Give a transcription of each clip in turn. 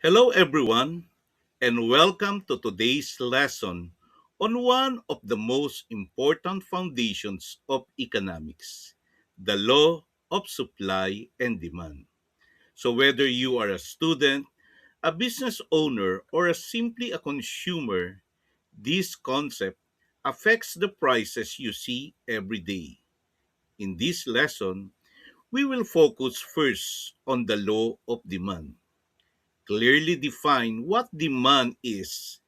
Hello, everyone, and welcome to today's lesson on one of the most important foundations of economics, the law of supply and demand. So, whether you are a student, a business owner, or simply a consumer, this concept affects the prices you see every day. In this lesson, we will focus first on the law of demand, clearly define what demand is,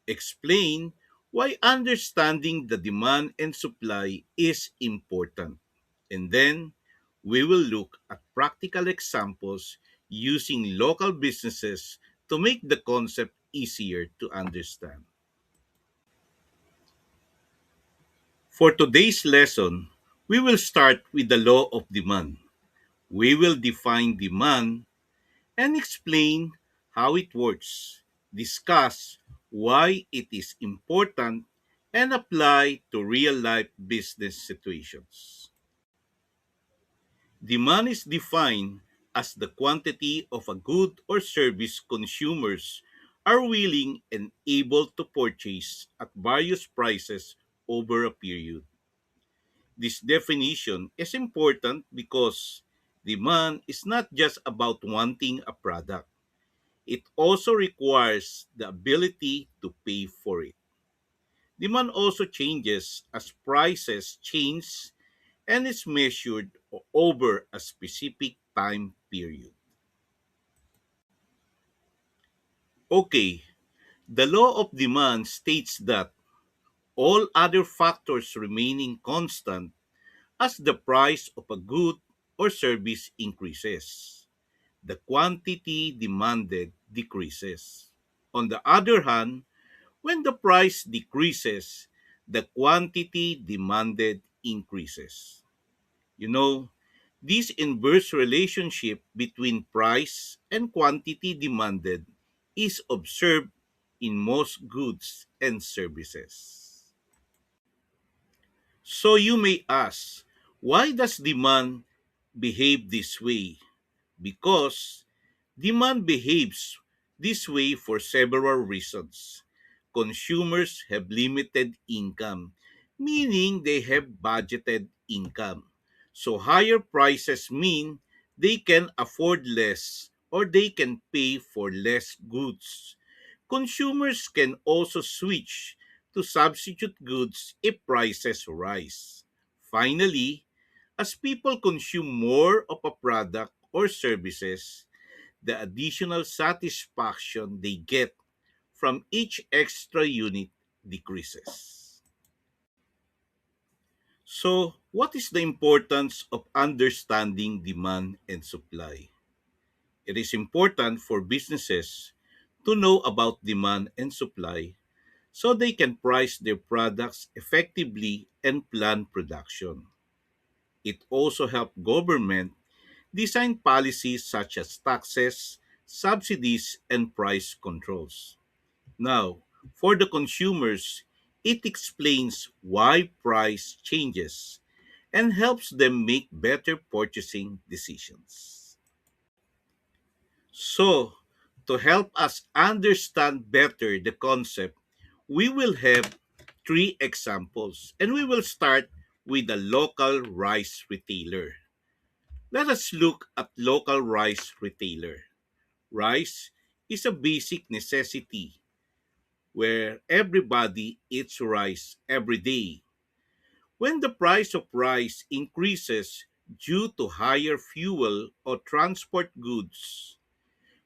explain why understanding the demand and supply is important, and then we will look at practical examples using local businesses to make the concept easier to understand. For today's lesson, we will start with the law of demand. We will define demand and explain how it works, discuss why it is important, and apply to real life business situations. Demand is defined as the quantity of a good or service consumers are willing and able to purchase at various prices over a period. This definition is important because demand is not just about wanting a product. It also requires the ability to pay for it. Demand also changes as prices change and is measured over a specific time period. Okay, the law of demand states that all other factors remaining constant as the price of a good or service increases, the quantity demanded decreases. On the other hand, when the price decreases, the quantity demanded increases. You know, this inverse relationship between price and quantity demanded is observed in most goods and services. So you may ask, why does demand behave this way? Because demand behaves this way for several reasons. Consumers have limited income, meaning they have budgeted income. So higher prices mean they can afford less or they can pay for less goods. Consumers can also switch to substitute goods if prices rise. Finally, as people consume more of a product or services, the additional satisfaction they get from each extra unit decreases. So, what is the importance of understanding demand and supply? It is important for businesses to know about demand and supply so they can price their products effectively and plan production. It also helps government design policies such as taxes, subsidies, and price controls. Now, for the consumers, it explains why price changes and helps them make better purchasing decisions. So, to help us understand better the concept, we will have three examples and we will start with a local rice retailer. Let us look at local rice retailer. Rice is a basic necessity where everybody eats rice every day. When the price of rice increases due to higher fuel or transport goods,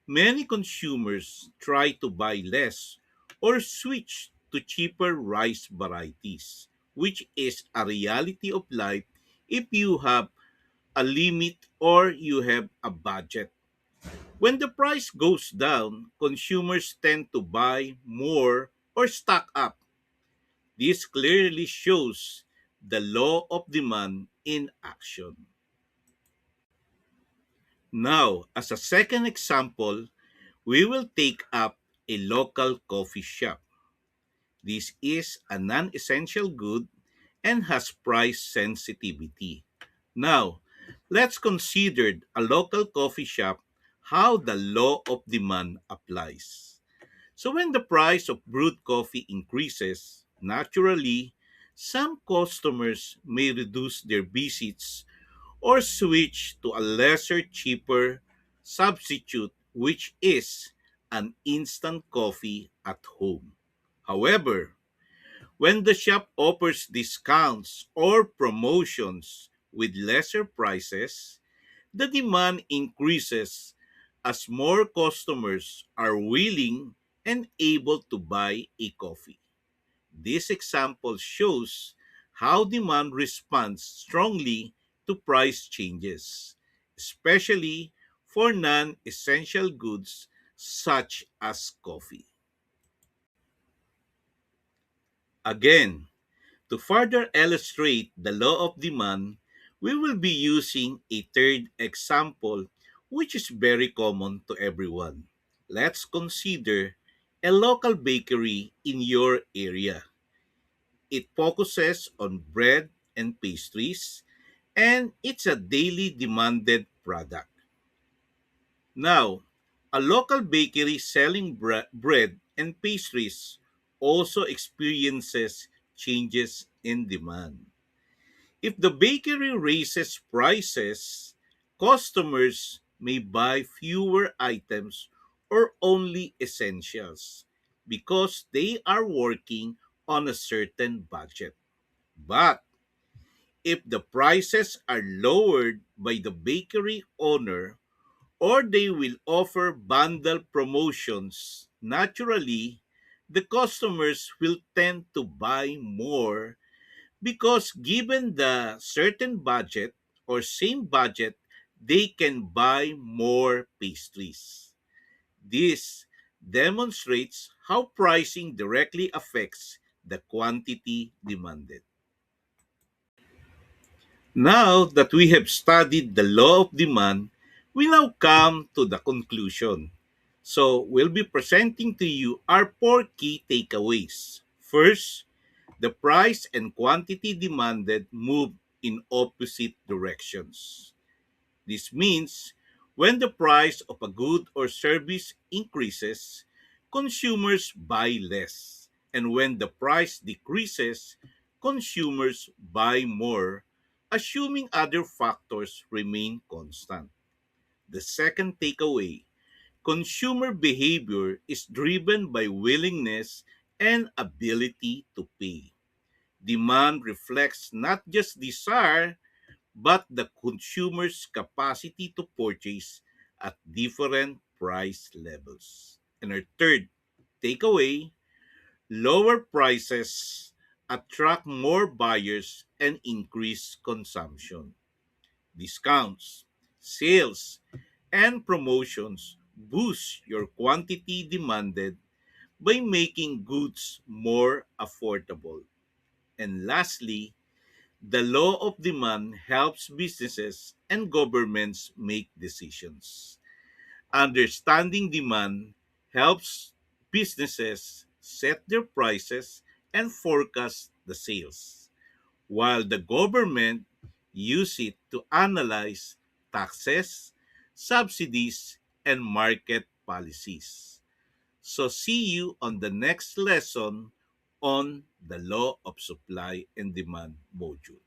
many consumers try to buy less or switch to cheaper rice varieties, which is a reality of life if you have a limit or you have a budget. When the price goes down, consumers tend to buy more or stock up. This clearly shows the law of demand in action. Now, as a second example, we will take up a local coffee shop. This is a non essential good and has price sensitivity. Now, let's consider a local coffee shop how the law of demand applies. So when the price of brewed coffee increases, naturally, some customers may reduce their visits or switch to a lesser cheaper substitute, which is an instant coffee at home. However, when the shop offers discounts or promotions with lesser prices, the demand increases as more customers are willing and able to buy a coffee. This example shows how demand responds strongly to price changes, especially for non essential goods such as coffee. Again, to further illustrate the law of demand, we will be using a third example which is very common to everyone. Let's consider a local bakery in your area. It focuses on bread and pastries, and it's a daily demanded product. Now, a local bakery selling bread and pastries also experiences changes in demand. If the bakery raises prices, customers may buy fewer items or only essentials because they are working on a certain budget. But if the prices are lowered by the bakery owner or they will offer bundle promotions, naturally, the customers will tend to buy more because given the certain budget or same budget, they can buy more pastries. This demonstrates how pricing directly affects the quantity demanded. Now that we have studied the law of demand, we now come to the conclusion. So, we'll be presenting to you our four key takeaways. First, the price and quantity demanded move in opposite directions. This means when the price of a good or service increases, consumers buy less. And when the price decreases, consumers buy more, assuming other factors remain constant. The second takeaway: consumer behavior is driven by willingness and ability to pay. Demand reflects not just desire, but the consumer's capacity to purchase at different price levels. And our third takeaway: lower prices attract more buyers and increase consumption. Discounts, sales, and promotions boost your quantity demanded by making goods more affordable. And lastly, the law of demand helps businesses and governments make decisions. Understanding demand helps businesses set their prices and forecast the sales, while the government use it to analyze taxes, subsidies, and market policies. So see you on the next lesson on the law of supply and demand module.